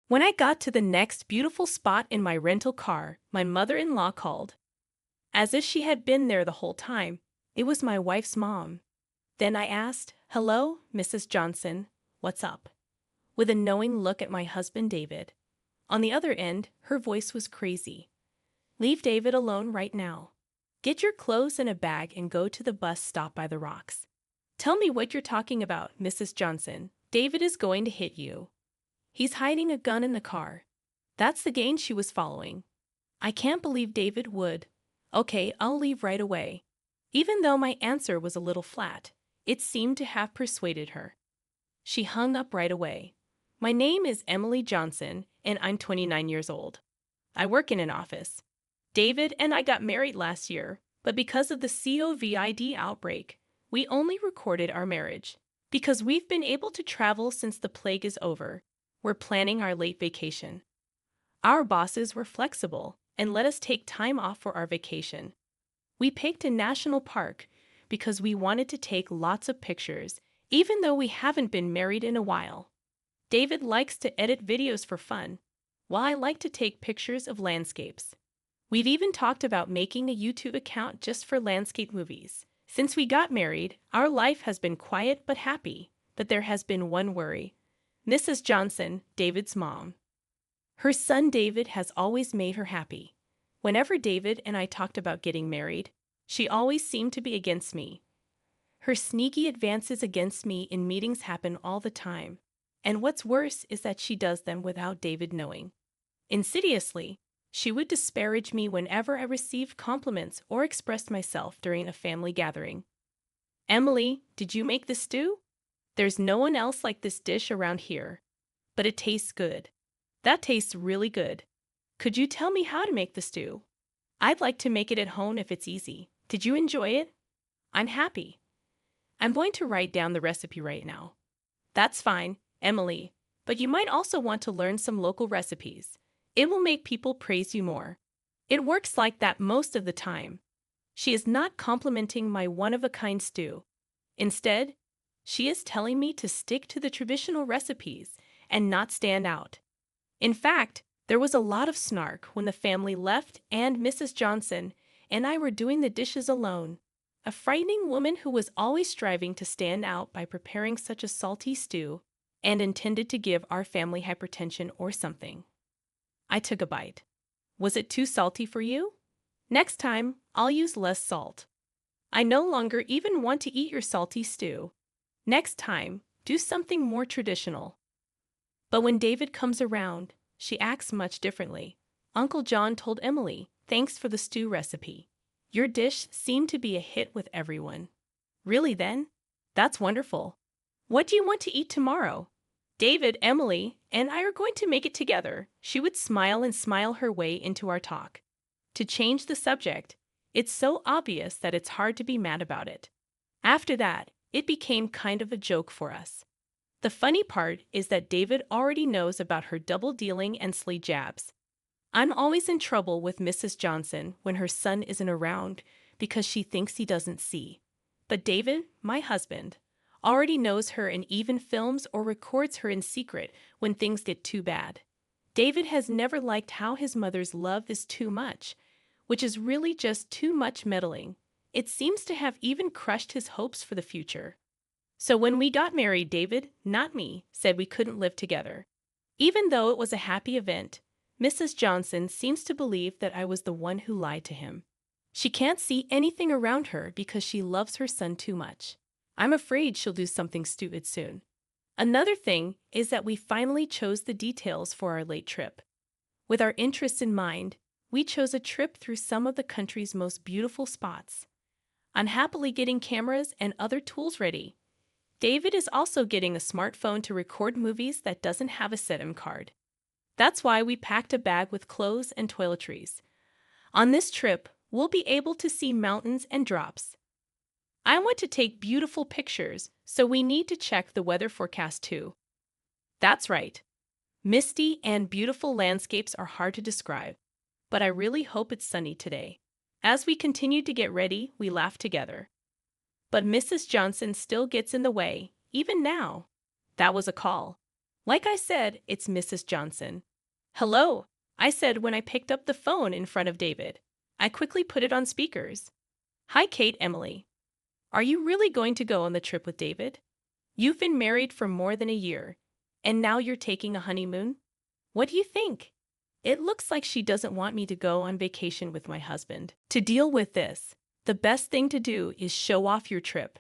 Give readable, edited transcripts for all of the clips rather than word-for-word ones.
When I got to the next beautiful spot in my rental car, my mother-in-law called. As if she had been there the whole time, it was my wife's mom. Then I asked, "Hello, Mrs. Johnson, what's up?" With a knowing look at my husband David. On the other end, her voice was crazy. "Leave David alone right now. Get your clothes in a bag and go to the bus stop by the rocks. Tell me what you're talking about, Mrs. Johnson. David is going to hit you. He's hiding a gun in the car." That's the gain she was following. I can't believe David would. "Okay, I'll leave right away." Even though my answer was a little flat, it seemed to have persuaded her. She hung up right away. "My name is Emily Johnson, and I'm 29 years old. I work in an office. David and I got married last year, but because of the COVID outbreak, we only recorded our marriage. Because we've been able to travel since the plague is over, we're planning our late vacation. Our bosses were flexible and let us take time off for our vacation. We picked a national park because we wanted to take lots of pictures, even though we haven't been married in a while. David likes to edit videos for fun, while I like to take pictures of landscapes. We've even talked about making a YouTube account just for landscape movies. Since we got married, our life has been quiet but happy, but there has been one worry. Mrs. Johnson, David's mom. Her son David has always made her happy. Whenever David and I talked about getting married, she always seemed to be against me. Her sneaky advances against me in meetings happen all the time, and what's worse is that she does them without David knowing. Insidiously, she would disparage me whenever I received compliments or expressed myself during a family gathering. "Emily, did you make this stew? There's no one else like this dish around here, but it tastes good. That tastes really good. Could you tell me how to make the stew? I'd like to make it at home if it's easy. Did you enjoy it?" I'm happy. "I'm going to write down the recipe right now." "That's fine, Emily, but you might also want to learn some local recipes. It will make people praise you more." It works like that most of the time. She is not complimenting my one-of-a-kind stew. Instead, she is telling me to stick to the traditional recipes and not stand out. In fact, there was a lot of snark when the family left and Mrs. Johnson and I were doing the dishes alone. A frightening woman who was always striving to stand out by preparing such a salty stew and intended to give our family hypertension or something. I took a bite. "Was it too salty for you? Next time, I'll use less salt." "I no longer even want to eat your salty stew. Next time, do something more traditional." But when David comes around, she acts much differently. Uncle John told Emily, "Thanks for the stew recipe. Your dish seemed to be a hit with everyone." "Really then? That's wonderful. What do you want to eat tomorrow?" "David, Emily, and I are going to make it together." She would smile and smile her way into our talk. To change the subject, it's so obvious that it's hard to be mad about it. After that, it became kind of a joke for us. The funny part is that David already knows about her double-dealing and sly jabs. I'm always in trouble with Mrs. Johnson when her son isn't around because she thinks he doesn't see. But David, my husband, already knows her and even films or records her in secret when things get too bad. David has never liked how his mother's love is too much, which is really just too much meddling. It seems to have even crushed his hopes for the future. So when we got married, David, not me, said we couldn't live together. Even though it was a happy event, Mrs. Johnson seems to believe that I was the one who lied to him. She can't see anything around her because she loves her son too much. I'm afraid she'll do something stupid soon. Another thing is that we finally chose the details for our late trip. With our interests in mind, we chose a trip through some of the country's most beautiful spots. I'm happily getting cameras and other tools ready. David is also getting a smartphone to record movies that doesn't have a SIM card. That's why we packed a bag with clothes and toiletries. On this trip, we'll be able to see mountains and drops. I want to take beautiful pictures, so we need to check the weather forecast too. That's right. Misty and beautiful landscapes are hard to describe, but I really hope it's sunny today. As we continued to get ready, we laughed together. But Mrs. Johnson still gets in the way, even now. That was a call. Like I said, it's Mrs. Johnson. Hello, I said when I picked up the phone in front of David. I quickly put it on speakers. Hi, Kate, Emily. Are you really going to go on the trip with David? You've been married for more than a year, and now you're taking a honeymoon? What do you think? It looks like she doesn't want me to go on vacation with my husband. To deal with this, the best thing to do is show off your trip.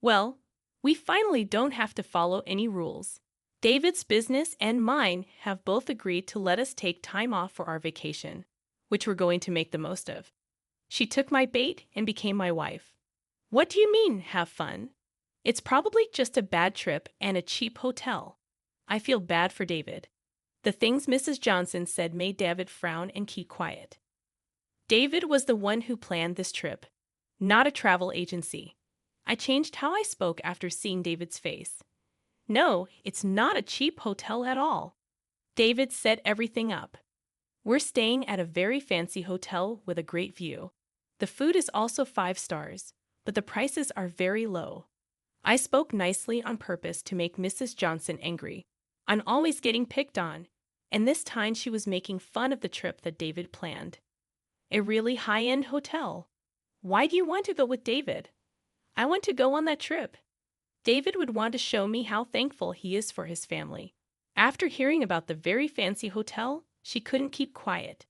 Well, we finally don't have to follow any rules. David's business and mine have both agreed to let us take time off for our vacation, which we're going to make the most of. She took my bait and became my wife. What do you mean, have fun? It's probably just a bad trip and a cheap hotel. I feel bad for David. The things Mrs. Johnson said made David frown and keep quiet. David was the one who planned this trip, not a travel agency. I changed how I spoke after seeing David's face. No, it's not a cheap hotel at all. David set everything up. We're staying at a very fancy hotel with a great view. The food is also 5 stars, but the prices are very low. I spoke nicely on purpose to make Mrs. Johnson angry. I'm always getting picked on, and this time she was making fun of the trip that David planned. A really high-end hotel. Why do you want to go with David? I want to go on that trip. David would want to show me how thankful he is for his family. After hearing about the very fancy hotel, she couldn't keep quiet.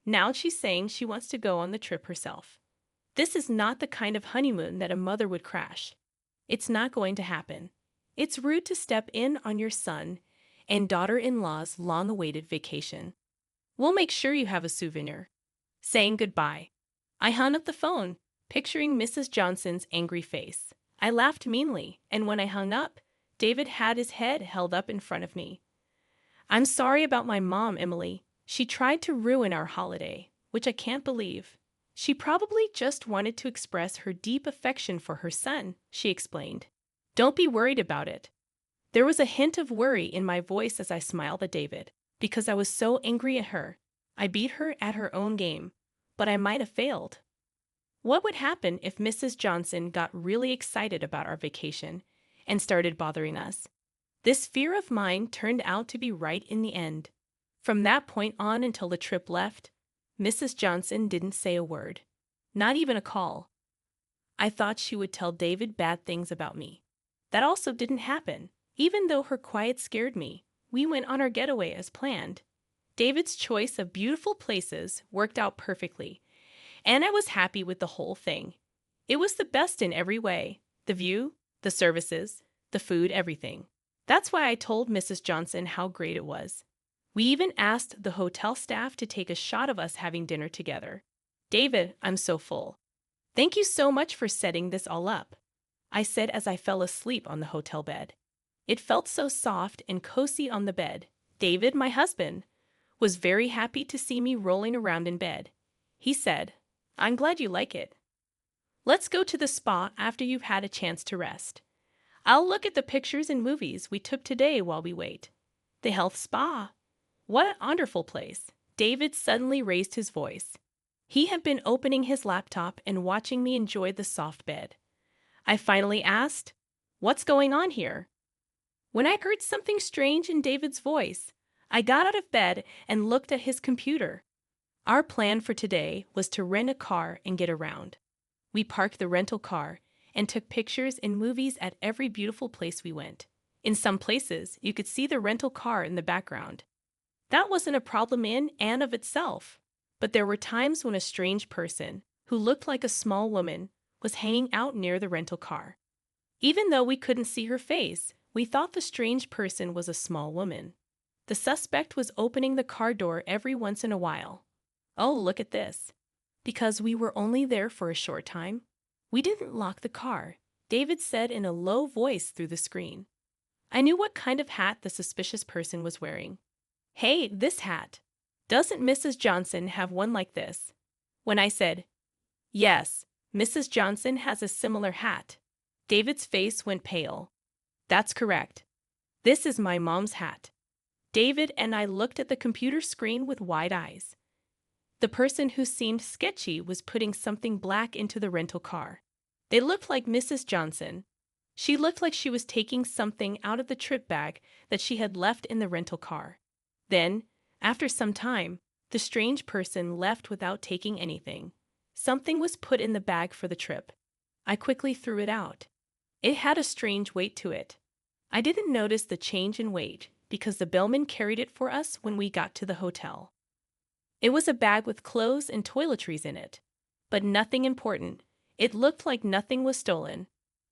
Now she's saying she wants to go on the trip herself. This is not the kind of honeymoon that a mother would crash. It's not going to happen. It's rude to step in on your son and daughter-in-law's long-awaited vacation. We'll make sure you have a souvenir. Saying goodbye, I hung up the phone, picturing Mrs. Johnson's angry face. I laughed meanly, and when I hung up, David had his head held up in front of me. I'm sorry about my mom, Emily. She tried to ruin our holiday, which I can't believe. She probably just wanted to express her deep affection for her son, she explained. Don't be worried about it. There was a hint of worry in my voice as I smiled at David, because I was so angry at her. I beat her at her own game, but I might have failed. What would happen if Mrs. Johnson got really excited about our vacation and started bothering us? This fear of mine turned out to be right in the end. From that point on until the trip left, Mrs. Johnson didn't say a word, not even a call. I thought she would tell David bad things about me. That also didn't happen. Even though her quiet scared me, we went on our getaway as planned. David's choice of beautiful places worked out perfectly, and I was happy with the whole thing. It was the best in every way. The view, the services, the food, everything. That's why I told Mrs. Johnson how great it was. We even asked the hotel staff to take a shot of us having dinner together. David, I'm so full. Thank you so much for setting this all up, I said as I fell asleep on the hotel bed. It felt so soft and cozy on the bed. David, my husband, was very happy to see me rolling around in bed. He said, I'm glad you like it. Let's go to the spa after you've had a chance to rest. I'll look at the pictures and movies we took today while we wait. The health spa. What a wonderful place. David suddenly raised his voice. He had been opening his laptop and watching me enjoy the soft bed. I finally asked, what's going on here? When I heard something strange in David's voice, I got out of bed and looked at his computer. Our plan for today was to rent a car and get around. We parked the rental car and took pictures and movies at every beautiful place we went. In some places, you could see the rental car in the background. That wasn't a problem in and of itself, but there were times when a strange person, who looked like a small woman, was hanging out near the rental car. Even though we couldn't see her face, we thought the strange person was a small woman. The suspect was opening the car door every once in a while. Oh, look at this. Because we were only there for a short time, we didn't lock the car, David said in a low voice through the screen. I knew what kind of hat the suspicious person was wearing. Hey, this hat. Doesn't Mrs. Johnson have one like this? When I said, yes, Mrs. Johnson has a similar hat, David's face went pale. That's correct. This is my mom's hat. David and I looked at the computer screen with wide eyes. The person who seemed sketchy was putting something black into the rental car. They looked like Mrs. Johnson. She looked like she was taking something out of the trip bag that she had left in the rental car. Then, after some time, the strange person left without taking anything. Something was put in the bag for the trip. I quickly threw it out. It had a strange weight to it. I didn't notice the change in weight because the bellman carried it for us when we got to the hotel. It was a bag with clothes and toiletries in it, but nothing important. It looked like nothing was stolen.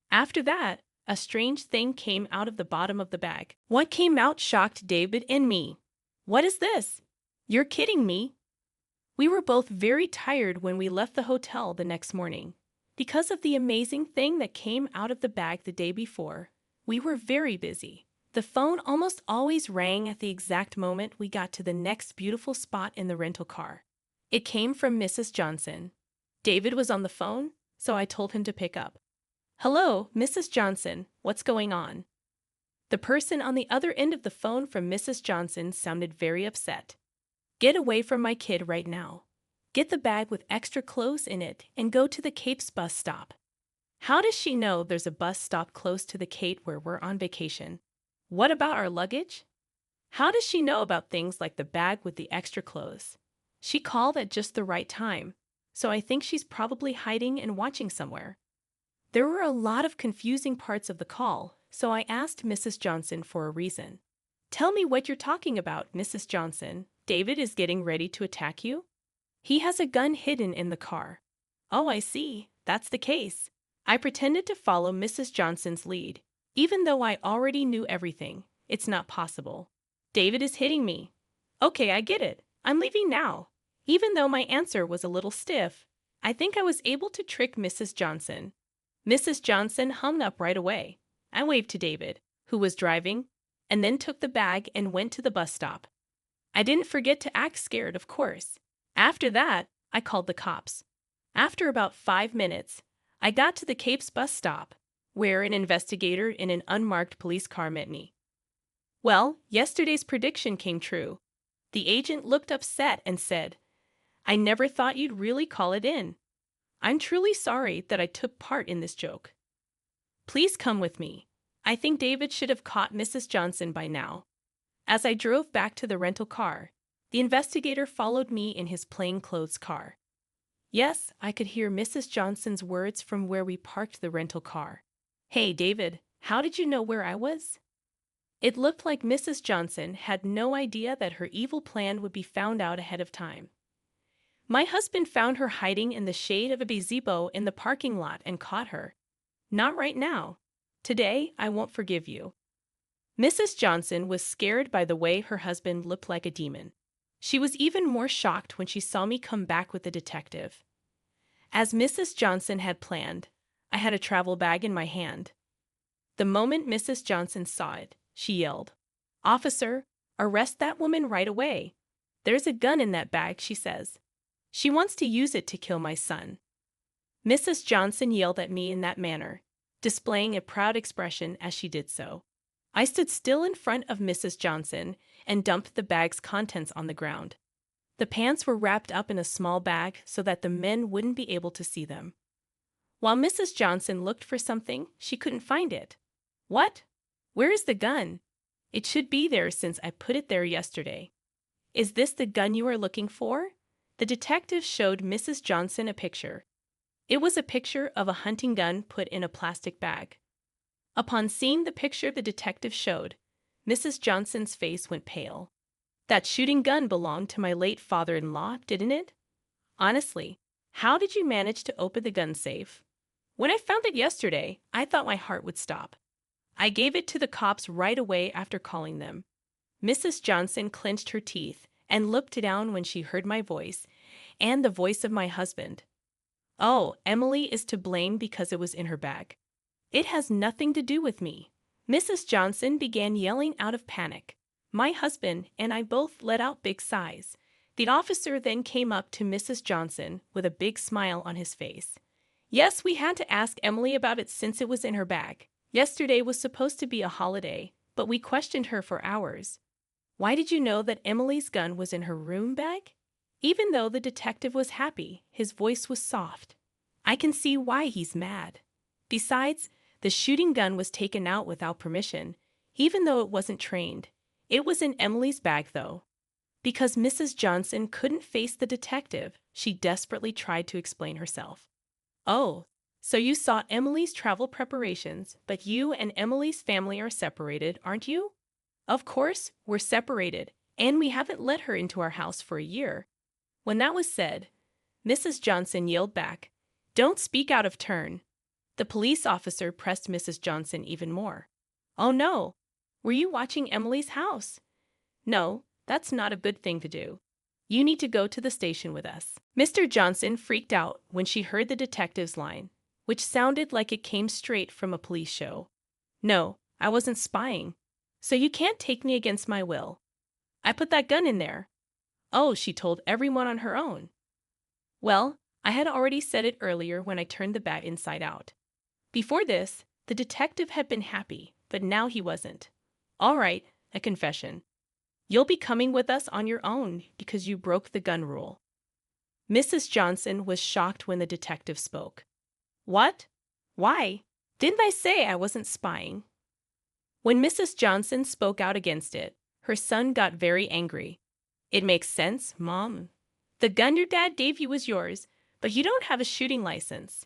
After that, a strange thing came out of the bottom of the bag. What came out shocked David and me. What is this? You're kidding me. We were both very tired when we left the hotel the next morning. Because of the amazing thing that came out of the bag the day before, we were very busy. The phone almost always rang at the exact moment we got to the next beautiful spot in the rental car. It came from Mrs. Johnson. David was on the phone, so I told him to pick up. Hello, Mrs. Johnson, what's going on? The person on the other end of the phone from Mrs. Johnson sounded very upset. Get away from my kid right now. Get the bag with extra clothes in it and go to the Cape's bus stop. How does she know there's a bus stop close to the Cape where we're on vacation? What about our luggage? How does she know about things like the bag with the extra clothes? She called at just the right time, so I think she's probably hiding and watching somewhere. There were a lot of confusing parts of the call, so I asked Mrs. Johnson for a reason. Tell me what you're talking about, Mrs. Johnson. David is getting ready to attack you? He has a gun hidden in the car. Oh, I see. That's the case. I pretended to follow Mrs. Johnson's lead. Even though I already knew everything, it's not possible. David is hitting me. Okay, I get it. I'm leaving now. Even though my answer was a little stiff, I think I was able to trick Mrs. Johnson. Mrs. Johnson hung up right away. I waved to David, who was driving, and then took the bag and went to the bus stop. I didn't forget to act scared, of course. After that, I called the cops. After about 5 minutes, I got to the Cape's bus stop, where an investigator in an unmarked police car met me. Well, yesterday's prediction came true. The agent looked upset and said, I never thought you'd really call it in. I'm truly sorry that I took part in this joke. Please come with me. I think David should have caught Mrs. Johnson by now. As I drove back to the rental car, the investigator followed me in his plainclothes car. Yes, I could hear Mrs. Johnson's words from where we parked the rental car. Hey, David, how did you know where I was? It looked like Mrs. Johnson had no idea that her evil plan would be found out ahead of time. My husband found her hiding in the shade of a gazebo in the parking lot and caught her. Not right now. Today, I won't forgive you. Mrs. Johnson was scared by the way her husband looked like a demon. She was even more shocked when she saw me come back with the detective. As Mrs. Johnson had planned, I had a travel bag in my hand. The moment Mrs. Johnson saw it, she yelled, Officer, arrest that woman right away. There's a gun in that bag, she says. She wants to use it to kill my son. Mrs. Johnson yelled at me in that manner, displaying a proud expression as she did so. I stood still in front of Mrs. Johnson and dumped the bag's contents on the ground. The pants were wrapped up in a small bag so that the men wouldn't be able to see them. While Mrs. Johnson looked for something, she couldn't find it. What? Where is the gun? It should be there since I put it there yesterday. Is this the gun you are looking for? The detective showed Mrs. Johnson a picture. It was a picture of a hunting gun put in a plastic bag. Upon seeing the picture the detective showed, Mrs. Johnson's face went pale. That shooting gun belonged to my late father-in-law, didn't it? Honestly, how did you manage to open the gun safe? When I found it yesterday, I thought my heart would stop. I gave it to the cops right away after calling them. Mrs. Johnson clenched her teeth and looked down when she heard my voice and the voice of my husband. Oh, Emily is to blame because it was in her bag. It has nothing to do with me. Mrs. Johnson began yelling out of panic. My husband and I both let out big sighs. The officer then came up to Mrs. Johnson with a big smile on his face. Yes, we had to ask Emily about it since it was in her bag. Yesterday was supposed to be a holiday, but we questioned her for hours. Why did you know that Emily's gun was in her room bag? Even though the detective was happy, his voice was soft. I can see why he's mad. Besides, The shooting gun was taken out without permission, even though it wasn't trained. It was in Emily's bag, though. Because Mrs. Johnson couldn't face the detective, she desperately tried to explain herself. Oh, so you saw Emily's travel preparations, but you and Emily's family are separated, aren't you? Of course, we're separated, and we haven't let her into our house for a year. When that was said, Mrs. Johnson yelled back, "Don't speak out of turn." The police officer pressed Mrs. Johnson even more. "Oh no, were you watching Emily's house? No, that's not a good thing to do. You need to go to the station with us." Mr. Johnson freaked out when she heard the detective's line, which sounded like it came straight from a police show. "No, I wasn't spying. So you can't take me against my will. I put that gun in there." Oh, she told everyone on her own. Well, I had already said it earlier when I turned the bat inside out. Before this, the detective had been happy, but now he wasn't. All right, a confession. You'll be coming with us on your own because you broke the gun rule. Mrs. Johnson was shocked when the detective spoke. What? Why? Didn't I say I wasn't spying? When Mrs. Johnson spoke out against it, her son got very angry. It makes sense, Mom. The gun your dad gave you was yours, but you don't have a shooting license.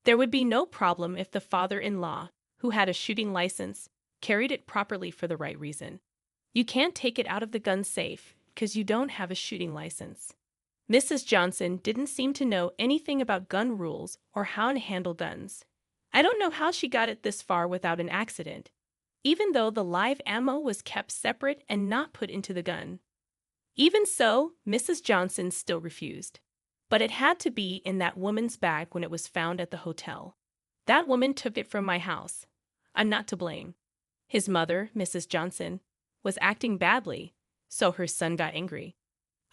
There would be no problem if the father-in-law, who had a shooting license, carried it properly for the right reason. You can't take it out of the gun safe because you don't have a shooting license. Mrs. Johnson didn't seem to know anything about gun rules or how to handle guns. I don't know how she got it this far without an accident, even though the live ammo was kept separate and not put into the gun. Even so, Mrs. Johnson still refused. But it had to be in that woman's bag when it was found at the hotel. That woman took it from my house. I'm not to blame. His mother, Mrs. Johnson, was acting badly, so her son got angry.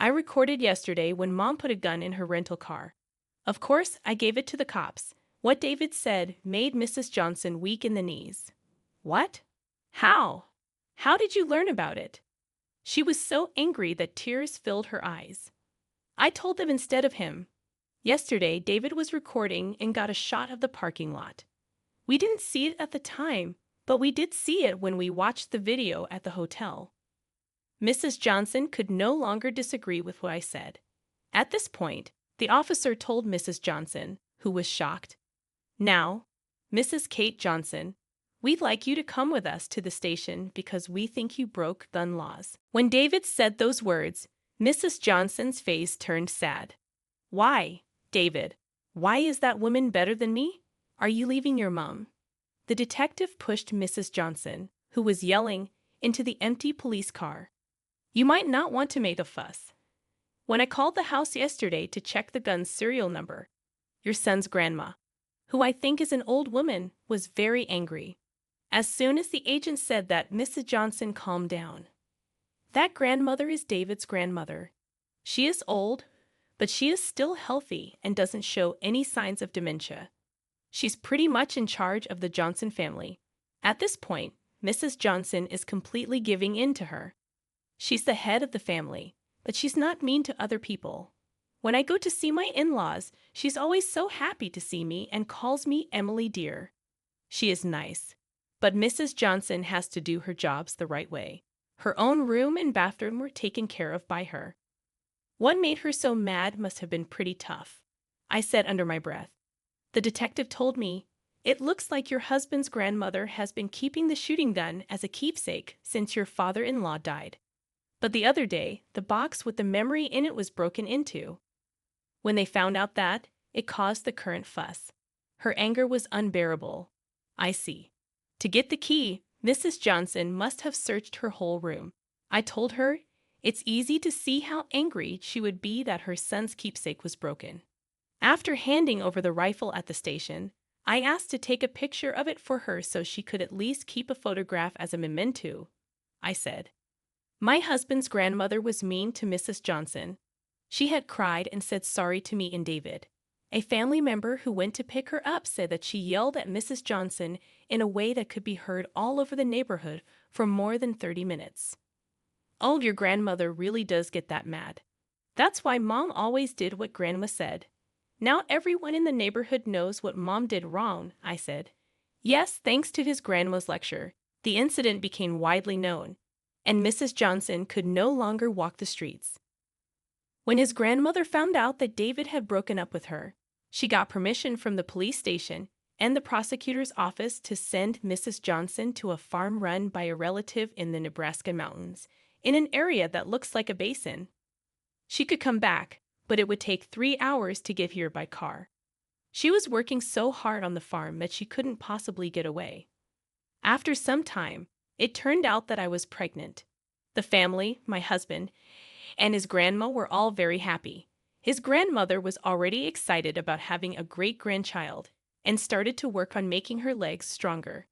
I recorded yesterday when Mom put a gun in her rental car. Of course, I gave it to the cops. What David said made Mrs. Johnson weak in the knees. What? How? How did you learn about it? She was so angry that tears filled her eyes. I told them instead of him. Yesterday, David was recording and got a shot of the parking lot. We didn't see it at the time, but we did see it when we watched the video at the hotel. Mrs. Johnson could no longer disagree with what I said. At this point, the officer told Mrs. Johnson, who was shocked, "Now, Mrs. Kate Johnson, we'd like you to come with us to the station because we think you broke gun laws." When David said those words, Mrs. Johnson's face turned sad. "Why, David? Why is that woman better than me? Are you leaving your mom?" The detective pushed Mrs. Johnson, who was yelling, into the empty police car. "You might not want to make a fuss. When I called the house yesterday to check the gun's serial number, your son's grandma, who I think is an old woman, was very angry. As soon as the agent said that, Mrs. Johnson calmed down. That grandmother is David's grandmother. She is old, but she is still healthy and doesn't show any signs of dementia. She's pretty much in charge of the Johnson family. At this point, Mrs. Johnson is completely giving in to her. She's the head of the family, but she's not mean to other people. When I go to see my in-laws, she's always so happy to see me and calls me Emily dear. She is nice, but Mrs. Johnson has to do her jobs the right way. Her own room and bathroom were taken care of by her. What made her so mad must have been pretty tough, I said under my breath. The detective told me, "It looks like your husband's grandmother has been keeping the shooting gun as a keepsake since your father-in-law died. But the other day, the box with the memory in it was broken into. When they found out that, it caused the current fuss. Her anger was unbearable." I see. To get the key, Mrs. Johnson must have searched her whole room. I told her it's easy to see how angry she would be that her son's keepsake was broken. After handing over the rifle at the station, I asked to take a picture of it for her so she could at least keep a photograph as a memento. I said, "My husband's grandmother was mean to Mrs. Johnson. She had cried and said sorry to me and David. A family member who went to pick her up said that she yelled at Mrs. Johnson in a way that could be heard all over the neighborhood for more than 30 minutes. Oh, your grandmother really does get that mad. That's why Mom always did what Grandma said. Now everyone in the neighborhood knows what Mom did wrong," I said. Yes, thanks to his grandma's lecture, the incident became widely known, and Mrs. Johnson could no longer walk the streets. When his grandmother found out that David had broken up with her, she got permission from the police station and the prosecutor's office to send Mrs. Johnson to a farm run by a relative in the Nebraska mountains, in an area that looks like a basin. She could come back, but it would take 3 hours to get here by car. She was working so hard on the farm that she couldn't possibly get away. After some time, it turned out that I was pregnant. The family, my husband, and his grandma were all very happy. His grandmother was already excited about having a great-grandchild and started to work on making her legs stronger.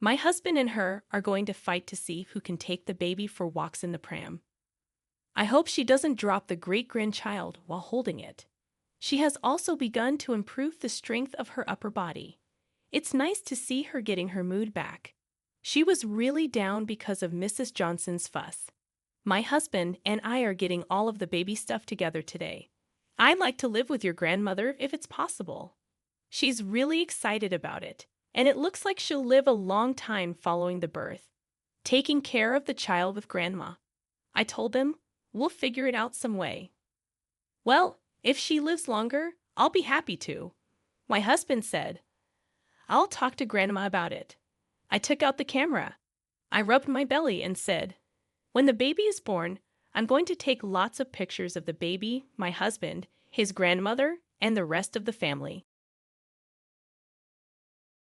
My husband and her are going to fight to see who can take the baby for walks in the pram. I hope she doesn't drop the great-grandchild while holding it. She has also begun to improve the strength of her upper body. It's nice to see her getting her mood back. She was really down because of Mrs. Johnson's fuss. My husband and I are getting all of the baby stuff together today. I'd like to live with your grandmother if it's possible. She's really excited about it, and it looks like she'll live a long time following the birth, taking care of the child with grandma. I told him, we'll figure it out some way. Well, if she lives longer, I'll be happy to. My husband said, I'll talk to grandma about it. I took out the camera. I rubbed my belly and said, when the baby is born, I'm going to take lots of pictures of the baby, my husband, his grandmother, and the rest of the family.